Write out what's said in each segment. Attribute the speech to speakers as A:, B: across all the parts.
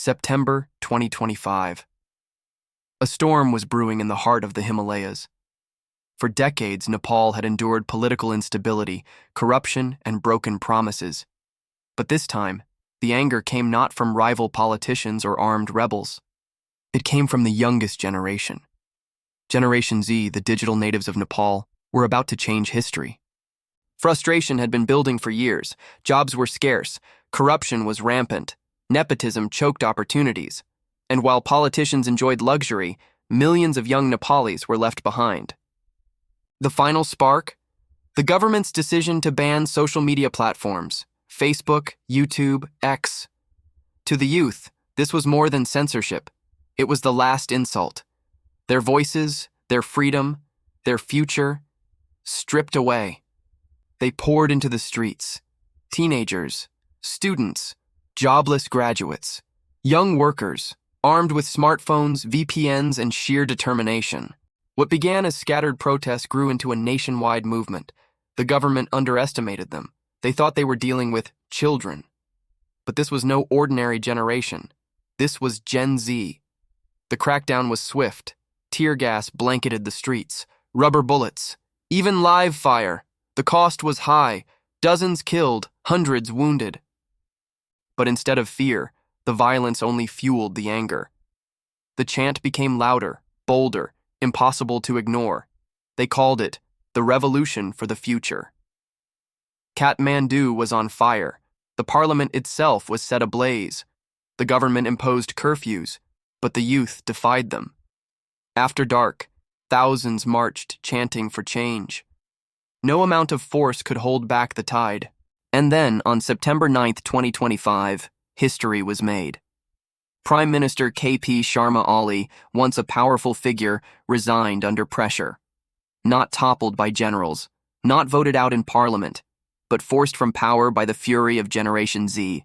A: September 2025. A storm was brewing in the heart of the Himalayas. For decades, Nepal had endured political instability, corruption, and broken promises. But this time, the anger came not from rival politicians or armed rebels. It came from the youngest generation. Generation Z, the digital natives of Nepal, were about to change history. Frustration had been building for years. Jobs were scarce, corruption was rampant, nepotism choked opportunities, and while politicians enjoyed luxury, millions of young Nepalis were left behind. The final spark? The government's decision to ban social media platforms, Facebook, YouTube, X. To the youth, this was more than censorship. It was the last insult. Their voices, their freedom, their future, stripped away. They poured into the streets. Teenagers, students, jobless graduates, young workers, armed with smartphones, VPNs, and sheer determination. What began as scattered protests grew into a nationwide movement. The government underestimated them. They thought they were dealing with children. But this was no ordinary generation. This was Gen Z. The crackdown was swift. Tear gas blanketed the streets, rubber bullets, even live fire. The cost was high, dozens killed, hundreds wounded. But instead of fear, the violence only fueled the anger. The chant became louder, bolder, impossible to ignore. They called it the revolution for the future. Kathmandu was on fire. The parliament itself was set ablaze. The government imposed curfews, but the youth defied them. After dark, thousands marched, chanting for change. No amount of force could hold back the tide. And then, on September 9, 2025, history was made. Prime Minister KP Sharma Oli, once a powerful figure, resigned under pressure. Not toppled by generals, not voted out in parliament, but forced from power by the fury of Generation Z.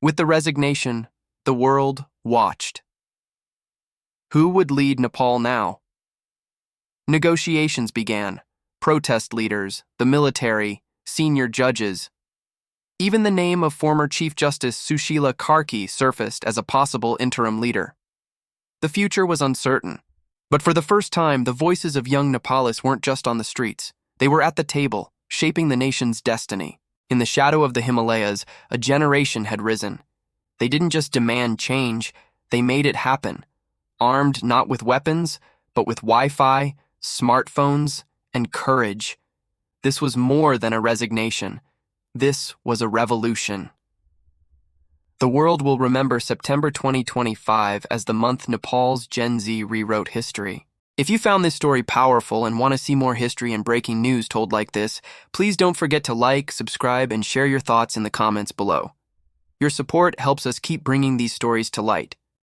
A: With the resignation, the world watched. Who would lead Nepal now? Negotiations began. Protest leaders, the military, senior judges. Even the name of former Chief Justice Sushila Karki surfaced as a possible interim leader. The future was uncertain, but for the first time, the voices of young Nepalis weren't just on the streets. They were at the table, shaping the nation's destiny. In the shadow of the Himalayas, a generation had risen. They didn't just demand change, they made it happen. Armed not with weapons, but with Wi-Fi, smartphones, and courage. This was more than a resignation. This was a revolution. The world will remember September 2025 as the month Nepal's Gen Z rewrote history. If you found this story powerful and want to see more history and breaking news told like this, please don't forget to like, subscribe, and share your thoughts in the comments below. Your support helps us keep bringing these stories to light.